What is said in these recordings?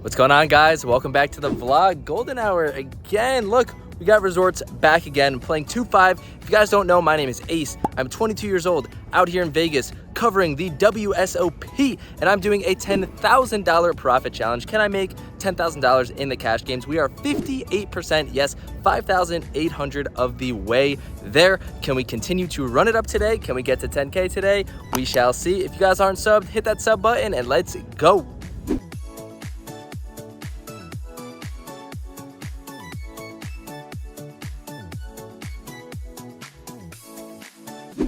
What's going on, guys? Welcome back to the vlog. Golden hour again. Look, we got resorts back again, playing 2-5. If you guys don't know, my name is Ace. I'm 22 years old, out here in Vegas, covering the WSOP, and I'm doing a $10,000 profit challenge. Can I make $10,000 in the cash games? We are 58%, yes, 5,800 of the way there. Can we continue to run it up today? Can we get to 10K today? We shall see. If you guys aren't subbed, hit that sub button and let's go.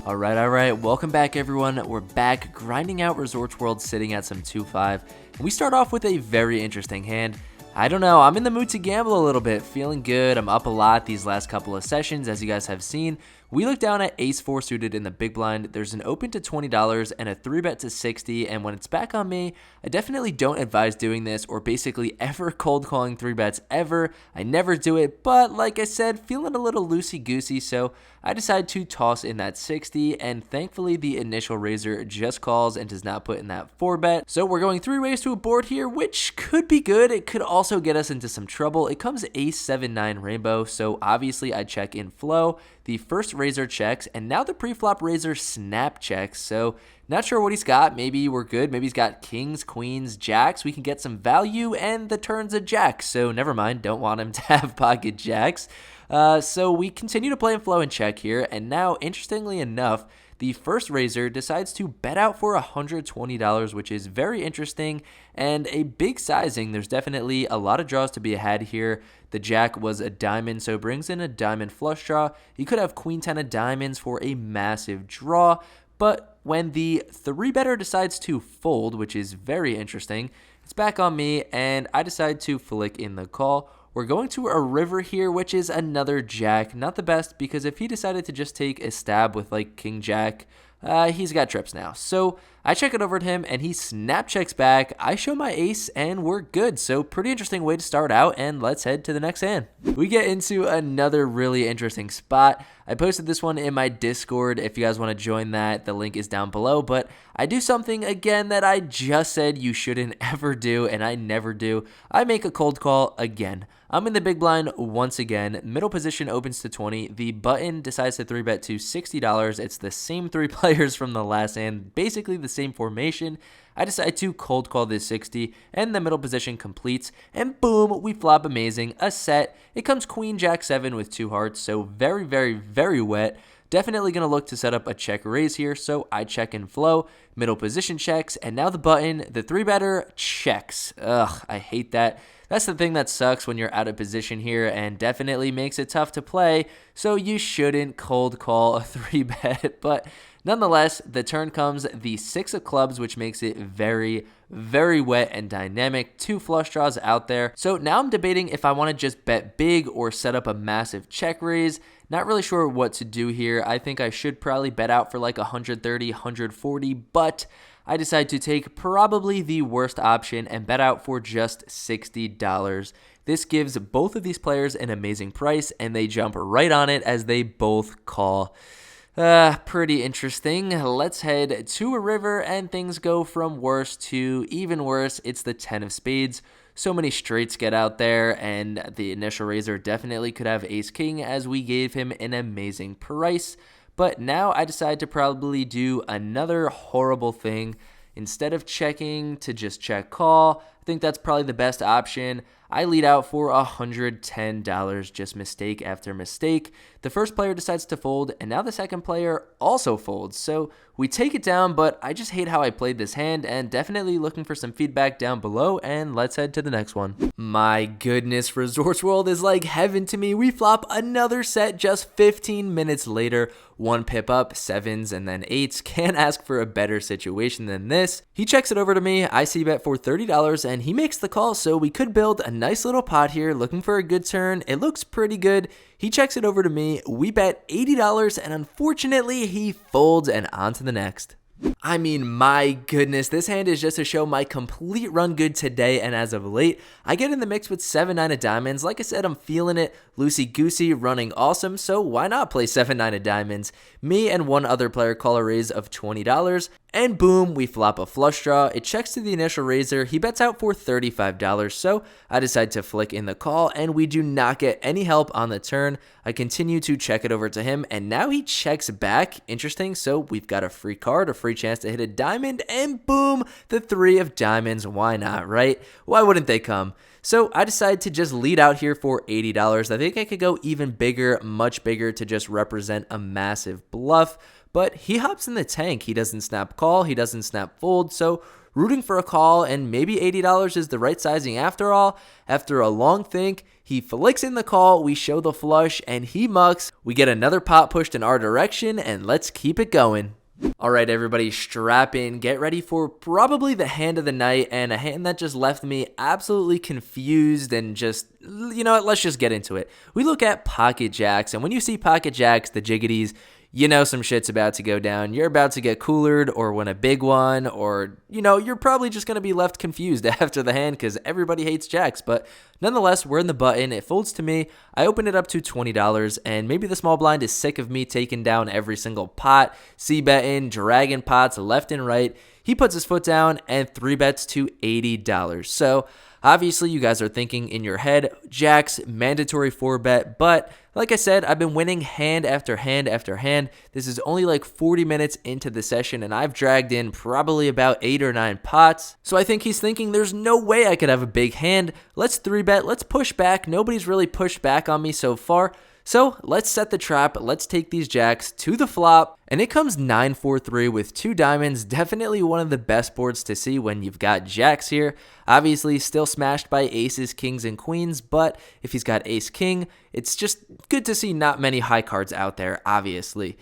All right. Welcome back, everyone. We're back grinding out Resorts World, sitting at some 2-5. And we start off with a very interesting hand. I don't know, I'm in the mood to gamble a little bit, feeling good. I'm up a lot these last couple of sessions, as you guys have seen. We look down at ace-4 suited in the big blind. There's an open to $20 and a 3-bet to 60, and when it's back on me, I definitely don't advise doing this or basically ever cold calling 3-bets ever. I never do it, but like I said, feeling a little loosey-goosey, so I decide to toss in that 60, and thankfully the initial raiser just calls and does not put in that 4-bet. So we're going 3 ways to a board here, which could be good. It could also get us into some trouble. It comes ace-7-9 rainbow, so obviously I check in flow. The first raiser checks, and now the pre-flop raiser snap checks, so not sure what he's got. Maybe we're good. Maybe he's got kings, queens, jacks. We can get some value, and the turn's a jack, so never mind. Don't want him to have pocket jacks. So we continue to play in flow and check here, and now, interestingly enough, the first raiser decides to bet out for $120, which is very interesting and a big sizing. There's definitely a lot of draws to be had here. The jack was a diamond, so brings in a diamond flush draw. He could have queen 10 of diamonds for a massive draw, but when the 3-better decides to fold, which is very interesting, it's back on me, and I decide to flick in the call. We're going to a river here, which is another jack. Not the best, because if he decided to just take a stab with like king jack, he's got trips now. So I check it over at him, and he snap checks back. I show my ace, and we're good. So pretty interesting way to start out, and let's head to the next hand. We get into another really interesting spot. I posted this one in my Discord. If you guys want to join that, the link is down below. But I do something, again, that I just said you shouldn't ever do, and I never do. I make a cold call again. I'm in the big blind once again. Middle position opens to 20. The button decides to 3-bet to $60. It's the same 3 players from the last hand, basically the same formation. I decide to cold call this 60, and the middle position completes, and boom, we flop amazing, a set. It comes queen jack 7 with 2 hearts, so very wet. Definitely going to look to set up a check raise here, so I check in flow, middle position checks, and now the button, the 3-better, checks. Ugh, I hate that. That's the thing that sucks when you're out of position here and definitely makes it tough to play, so you shouldn't cold call a 3-bet, but nonetheless, the turn comes the 6 of clubs, which makes it very wet and dynamic. 2 flush draws out there. So now I'm debating if I want to just bet big or set up a massive check raise. Not really sure what to do here. I think I should probably bet out for like 130, 140, but I decide to take probably the worst option and bet out for just $60. This gives both of these players an amazing price, and they jump right on it as they both call. Pretty interesting. Let's head to a river, and things go from worse to even worse. It's the 10 of spades. So many straights get out there, and the initial raiser definitely could have ace king, as we gave him an amazing price. But now I decide to probably do another horrible thing. Instead of checking to just check call, I think that's probably the best option. I lead out for $110, just mistake after mistake. The first player decides to fold, and now the second player also folds. So we take it down, but I just hate how I played this hand, and definitely looking for some feedback down below, and let's head to the next one. My goodness, Resorts World is like heaven to me. We flop another set just 15 minutes later. 1 pip up, 7s, and then 8s. Can't ask for a better situation than this. He checks it over to me. I see bet for $30, and he makes the call, so we could build a nice little pot here, looking for a good turn. It looks pretty good. He checks it over to me. We bet $80, and unfortunately, he folds, and on to the next. I mean, my goodness, this hand is just to show my complete run good today, and as of late, I get in the mix with 7-9 of diamonds. Like I said, I'm feeling it, loosey-goosey, running awesome, so why not play 7-9 of diamonds? Me and one other player call a raise of $20, And boom, we flop a flush draw. It checks to the initial raiser. He bets out for $35, so I decide to flick in the call, and we do not get any help on the turn. I continue to check it over to him, and now he checks back. Interesting, so we've got a free card, a free chance to hit a diamond, and boom, the 3 of diamonds. Why not, right? Why wouldn't they come? So I decided to just lead out here for $80. I think I could go even bigger, much bigger, to just represent a massive bluff. But he hops in the tank. He doesn't snap call. He doesn't snap fold. So rooting for a call, and maybe $80 is the right sizing after all. After a long think, he flicks in the call. We show the flush, and he mucks. We get another pot pushed in our direction, and let's keep it going. All right, everybody, strap in. Get ready for probably the hand of the night, and a hand that just left me absolutely confused and just, you know what, let's just get into it. We look at pocket jacks, and when you see pocket jacks, the jiggities, you know some shit's about to go down. You're about to get coolered or win a big one, or, you know, you're probably just going to be left confused after the hand because everybody hates jacks. But nonetheless, we're in the button. It folds to me. I open it up to $20, and maybe the small blind is sick of me taking down every single pot, c-betting, dragging pots left and right. He puts his foot down and 3-bets to $80. So obviously, you guys are thinking in your head, jacks, mandatory 4-bet, but like I said, I've been winning hand after hand after hand. This is only like 40 minutes into the session, and I've dragged in probably about 8 or 9 pots. So I think he's thinking there's no way I could have a big hand. Let's 3-bet, let's push back. Nobody's really pushed back on me so far. So let's set the trap, let's take these jacks to the flop, and it comes 9-4-3 with 2 diamonds. Definitely one of the best boards to see when you've got jacks here. Obviously still smashed by aces, kings, and queens, but if he's got ace-king, it's just good to see not many high cards out there, obviously.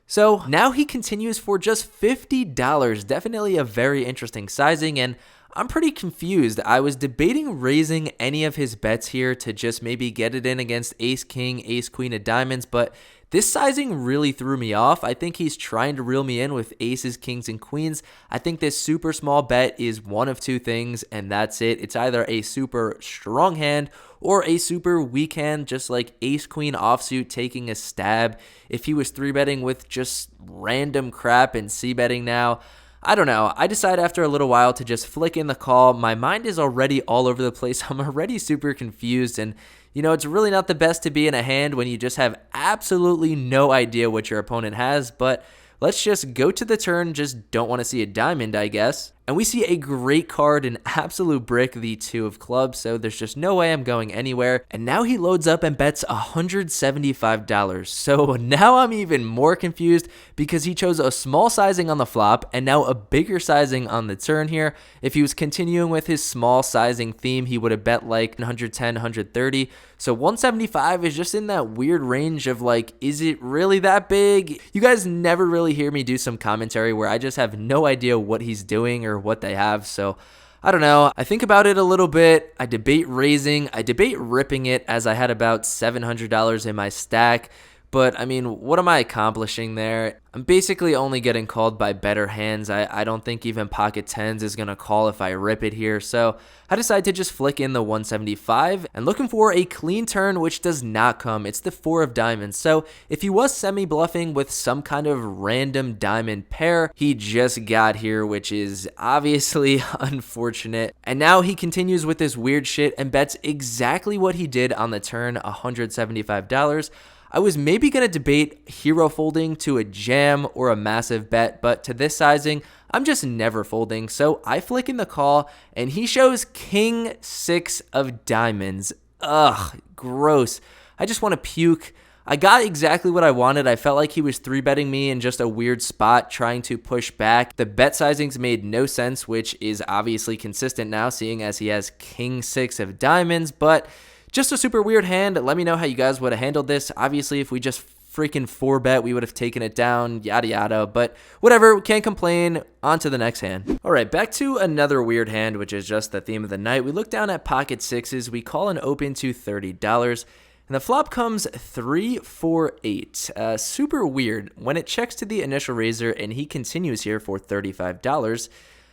So now he continues for just $50, definitely a very interesting sizing, and I'm pretty confused. I was debating raising any of his bets here to just maybe get it in against ace-king, ace-queen of diamonds, but this sizing really threw me off. I think he's trying to reel me in with aces, kings, and queens. I think this super small bet is one of 2 things, and that's it. It's either a super strong hand or a super weak hand, just like ace-queen offsuit taking a stab. If he was 3-betting with just random crap and c-betting now, I don't know. I decide after a little while to just flick in the call. My mind is already all over the place. I'm already super confused, and you know, it's really not the best to be in a hand when you just have absolutely no idea what your opponent has, but let's just go to the turn, just don't want to see a diamond, I guess. And we see a great card, an absolute brick, the 2 of clubs, so there's just no way I'm going anywhere. And now he loads up and bets $175. So now I'm even more confused because he chose a small sizing on the flop and now a bigger sizing on the turn here. If he was continuing with his small sizing theme, he would have bet like 110, 130. So 175 is just in that weird range of like, is it really that big? You guys never really hear me do some commentary where I just have no idea what he's doing or what they have, so I don't know. I think about it a little bit. I debate raising, I debate ripping it, as I had about $700 in my stack. But, I mean, what am I accomplishing there? I'm basically only getting called by better hands. I don't think even pocket 10s is going to call if I rip it here. So I decide to just flick in the 175 and looking for a clean turn, which does not come. It's the 4 of diamonds. So if he was semi-bluffing with some kind of random diamond pair, he just got here, which is obviously unfortunate. And now he continues with this weird shit and bets exactly what he did on the turn, $175. I was maybe going to debate hero folding to a jam or a massive bet, but to this sizing, I'm just never folding. So I flick in the call, and he shows king 6 of diamonds. Ugh, gross. I just want to puke. I got exactly what I wanted. I felt like he was 3-betting me in just a weird spot, trying to push back. The bet sizings made no sense, which is obviously consistent now, seeing as he has king 6 of diamonds, but just a super weird hand. Let me know how you guys would have handled this. Obviously, if we just freaking 4-bet, we would have taken it down, yada yada, but whatever, can't complain. On to the next hand. All right, back to another weird hand, which is just the theme of the night. We look down at pocket 6s. We call an open to $30. And the flop comes 3-4-8. Super weird. When it checks to the initial raiser and he continues here for $35,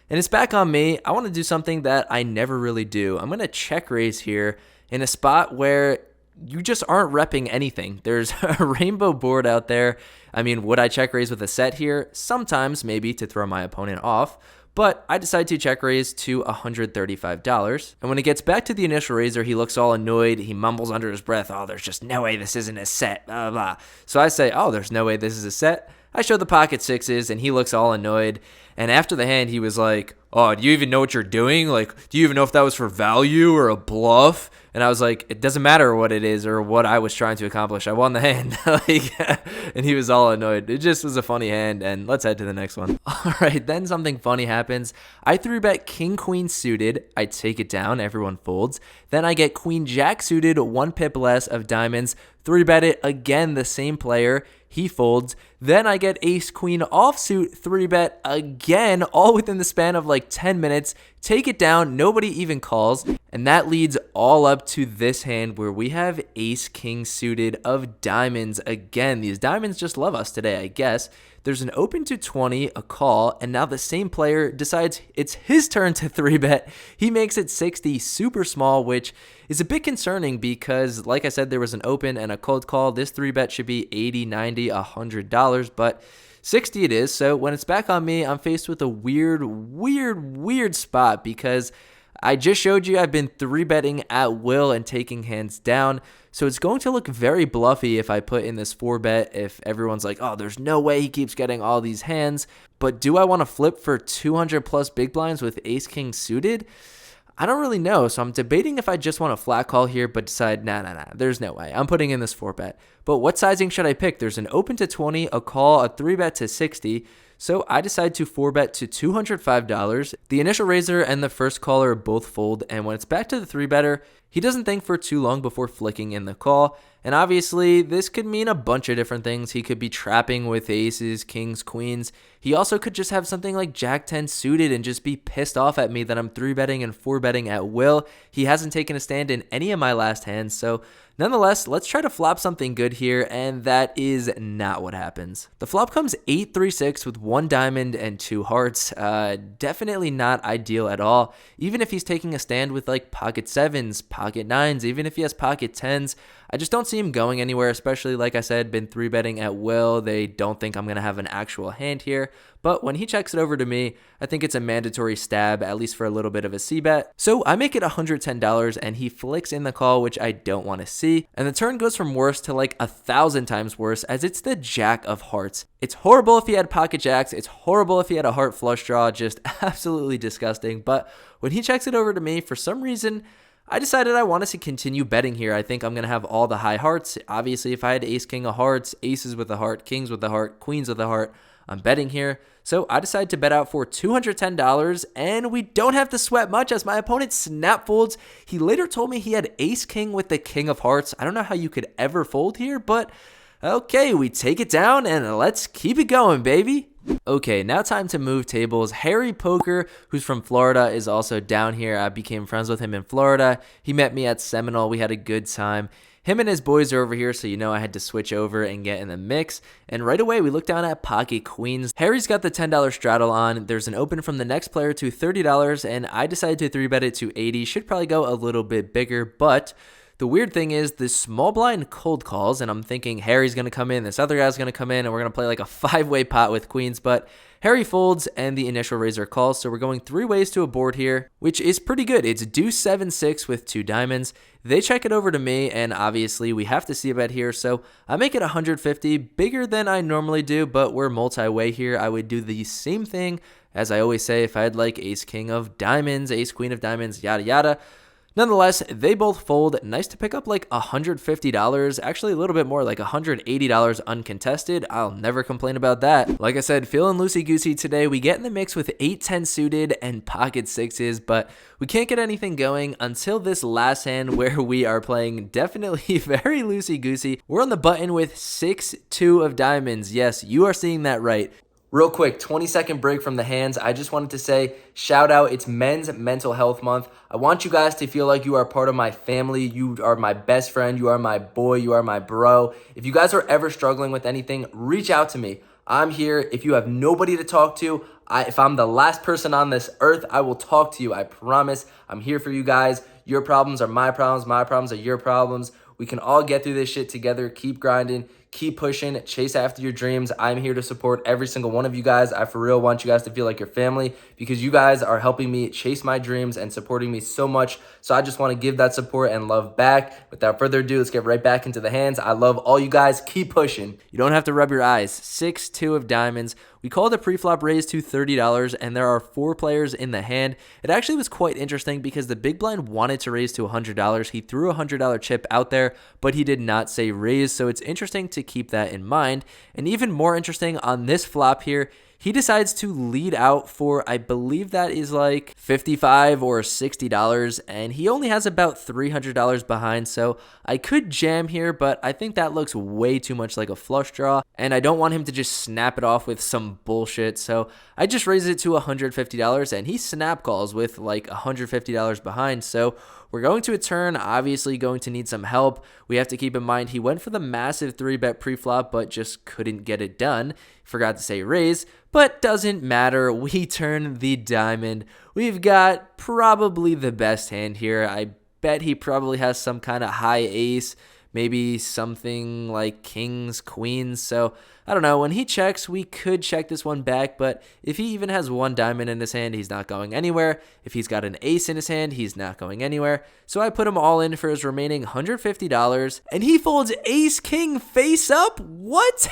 and it's back on me, I want to do something that I never really do. I'm going to check raise here in a spot where you just aren't repping anything. There's a rainbow board out there. I mean, would I check raise with a set here? Sometimes, maybe to throw my opponent off. But I decide to check raise to $135. And when it gets back to the initial raiser, he looks all annoyed. He mumbles under his breath, oh, there's just no way this isn't a set, blah, blah. So I say, oh, there's no way this is a set. I show the pocket sixes, and he looks all annoyed. And after the hand, he was like, oh, do you even know what you're doing? Like, do you even know if that was for value or a bluff? And I was like, it doesn't matter what it is or what I was trying to accomplish. I won the hand. And he was all annoyed. It just was a funny hand, and let's head to the next one. All right, then something funny happens. I 3-bet king, queen suited. I take it down. Everyone folds. Then I get queen, jack suited, 1 pip less of diamonds. 3-bet it again, the same player. He folds. Then I get ace queen offsuit, 3-bet again, all within the span of like 10 minutes. Take it down. Nobody even calls. And that leads all up to this hand where we have ace king suited of diamonds again. These diamonds just love us today, I guess. There's an open to 20, a call, and now the same player decides it's his turn to 3-bet. He makes it 60, super small, which is a bit concerning because, like I said, there was an open and a cold call. This 3-bet should be $80, $90, $100, but 60 it is. So when it's back on me, I'm faced with a weird spot because I just showed you I've been 3-betting at will and taking hands down. So it's going to look very bluffy if I put in this 4-bet, if everyone's like, oh, there's no way he keeps getting all these hands. But do I want to flip for 200 plus big blinds with ace king suited? I don't really know, so I'm debating if I just want a flat call here, but decide, nah, there's no way. I'm putting in this 4-bet. But what sizing should I pick? There's an open to 20, a call, a 3-bet to 60. So I decide to 4-bet to $205. The initial raiser and the first caller both fold, and when it's back to the 3-better, he doesn't think for too long before flicking in the call. And obviously, this could mean a bunch of different things. He could be trapping with aces, kings, queens. He also could just have something like jack 10 suited and just be pissed off at me that I'm 3-betting and 4-betting at will. He hasn't taken a stand in any of my last hands, so nonetheless, let's try to flop something good here, and that is not what happens. The flop comes 8-3-6 with 1 diamond and 2 hearts. Definitely not ideal at all. Even if he's taking a stand with like pocket 7s, pocket 9s, even if he has pocket 10s, I just don't see him going anywhere, especially, like I said, been 3-betting at will. They don't think I'm going to have an actual hand here. But when he checks it over to me, I think it's a mandatory stab, at least for a little bit of a c-bet. So I make it $110, and he flicks in the call, which I don't want to see. And the turn goes from worse to like 1,000 times worse, as it's the jack of hearts. It's horrible if he had pocket jacks. It's horrible if he had a heart flush draw. Just absolutely disgusting. But when he checks it over to me, for some reason, I decided I wanted to continue betting here. I think I'm going to have all the high hearts. Obviously, if I had ace, king of hearts, aces with a heart, kings with a heart, queens with a heart, I'm betting here. So I decided to bet out for $210, and we don't have to sweat much as my opponent snap folds. He later told me he had ace, king with the king of hearts. I don't know how you could ever fold here, but okay, we take it down, and let's keep it going, baby. Okay, now time to move tables. Harry Poker, who's from Florida, is also down here. I became friends with him in Florida. He met me at Seminole. We had a good time. Him and his boys are over here, so you know I had to switch over and get in the mix. And right away, we look down at pocket queens. Harry's got the $10 straddle on. There's an open from the next player to $30, and I decided to 3-bet it to $80. Should probably go a little bit bigger, but the weird thing is this small blind cold calls, and I'm thinking Harry's going to come in, this other guy's going to come in, and we're going to play like a 5-way pot with queens, but Harry folds and the initial raiser calls, so we're going 3 ways to a board here, which is pretty good. It's deuce 7-6 with 2 diamonds. They check it over to me, and obviously we have to see a bet here, so I make it 150, bigger than I normally do, but we're multi-way here. I would do the same thing as I always say if I had like ace king of diamonds, ace queen of diamonds, yada yada. Nonetheless, they both fold. Nice to pick up like $150, actually a little bit more, like $180 uncontested. I'll never complain about that. Like I said, feeling loosey-goosey today. We get in the mix with 8-10 suited and pocket 6s, but we can't get anything going until this last hand where we are playing definitely very loosey-goosey. We're on the button with 6-2 of diamonds. Yes, you are seeing that right. Real quick, 20-second break from the hands. I just wanted to say, shout out, it's Men's Mental Health Month. I want you guys to feel like you are part of my family. You are my best friend. You are my boy. You are my bro. If you guys are ever struggling with anything, reach out to me. I'm here. If you have nobody to talk to, if I'm the last person on this earth, I will talk to you. I promise. I'm here for you guys. Your problems are my problems. My problems are your problems. We can all get through this shit together. Keep grinding. Keep pushing, chase after your dreams. I'm here to support every single one of you guys. I for real want you guys to feel like your family because you guys are helping me chase my dreams and supporting me so much. So I just want to give that support and love back. Without further ado, let's get right back into the hands. I love all you guys. Keep pushing. You don't have to rub your eyes. 6-2 of diamonds. We call the pre-flop raise to $30, and there are 4 players in the hand. It actually was quite interesting because the big blind wanted to raise to $100. He threw a $100 chip out there, but he did not say raise, so it's interesting to keep that in mind. And even more interesting, on this flop here, he decides to lead out for, I believe that is like $55 or $60, and he only has about $300 behind, so I could jam here, but I think that looks way too much like a flush draw, and I don't want him to just snap it off with some bullshit, so I just raise it to $150, and he snap calls with like $150 behind, so we're going to a turn, obviously going to need some help. We have to keep in mind he went for the massive 3-bet pre-flop, but just couldn't get it done. Forgot to say raise, but doesn't matter. We turn the diamond. We've got probably the best hand here. I bet he probably has some kind of high ace, maybe something like kings, queens. So I don't know. When he checks, we could check this one back, but if he even has 1 diamond in his hand, he's not going anywhere. If he's got an ace in his hand, he's not going anywhere. So I put him all in for his remaining $150, and he folds ace king face up. What?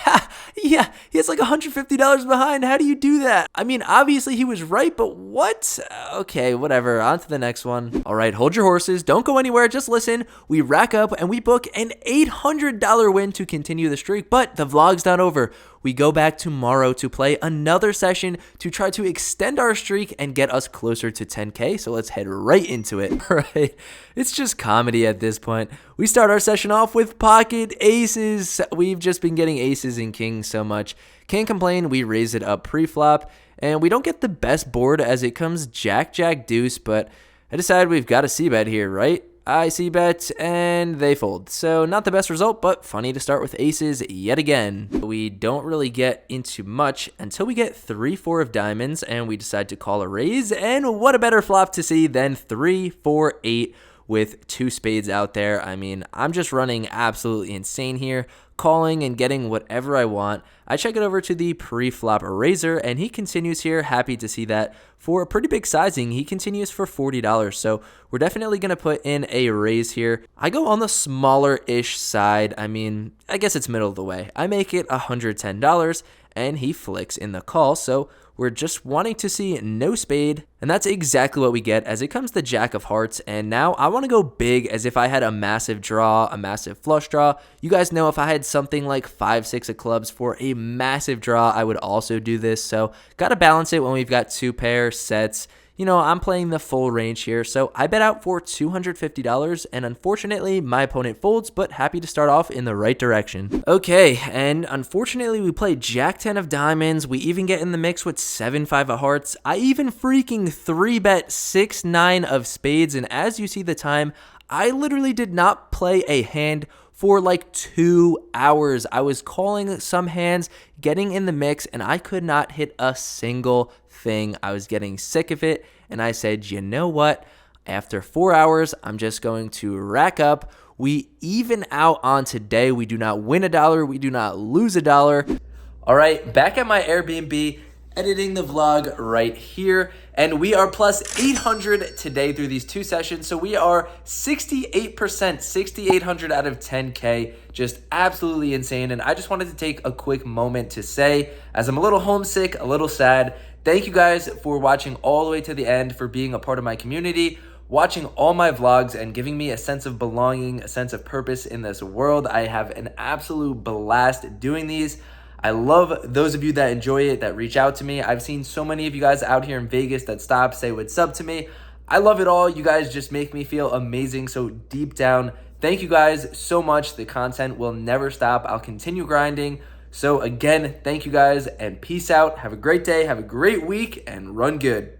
Yeah, he has like $150 behind. How do you do that? I mean, obviously he was right, but what? Okay, whatever. On to the next one. All right, hold your horses. Don't go anywhere. Just listen. We rack up and we book an $800 win to continue the streak, but the vlog's not over. We go back tomorrow to play another session to try to extend our streak and get us closer to 10K. So let's head right into it. Right? It's just comedy at this point. We start our session off with pocket aces. We've just been getting aces and kings so much. Can't complain. We raise it up pre-flop and we don't get the best board as it comes jack, jack, deuce, but I decided we've got a c-bet here, right? I c-bet and they fold. So not the best result, but funny to start with aces yet again. We don't really get into much until we get 3-4 of diamonds and we decide to call a raise. And what a better flop to see than 3-4-8 with 2 spades out there. I mean, I'm just running absolutely insane here, calling and getting whatever I want. I check it over to the pre-flop raiser and he continues here. Happy to see that. For a pretty big sizing, he continues for $40. So we're definitely going to put in a raise here. I go on the smaller-ish side. I mean, I guess it's middle of the way. I make it $110 and he flicks in the call. So we're just wanting to see no spade, and that's exactly what we get as it comes the jack of hearts. And now I want to go big as if I had a massive draw, a massive flush draw. You guys know if I had something like 5-6 of clubs for a massive draw, I would also do this. So got to balance it when we've got 2 pair sets. You know, I'm playing the full range here, so I bet out for $250, and unfortunately, my opponent folds, but happy to start off in the right direction. Okay, and unfortunately, we play Jack-10 of diamonds. We even get in the mix with 7-5 of hearts. I even freaking 3-bet 6-9 of spades, and as you see the time, I literally did not play a hand for like 2 hours. I was calling some hands, getting in the mix, and I could not hit a single thing. I was getting sick of it, and I said, you know what? After 4 hours, I'm just going to rack up. We even out on today. We do not win $1. We do not lose $1. All right, back at my Airbnb, editing the vlog right here, and we are plus 800 today through these 2 sessions, so we are 68%, 6,800 out of 10K, just absolutely insane. And I just wanted to take a quick moment to say, as I'm a little homesick, a little sad, thank you guys for watching all the way to the end, for being a part of my community, watching all my vlogs and giving me a sense of belonging, a sense of purpose in this world. I have an absolute blast doing these. I love those of you that enjoy it, that reach out to me. I've seen so many of you guys out here in Vegas that stop, say what's up to me. I love it all. You guys just make me feel amazing. So deep down, thank you guys so much. The content will never stop. I'll continue grinding. So again, thank you guys and peace out. Have a great day. Have a great week and run good.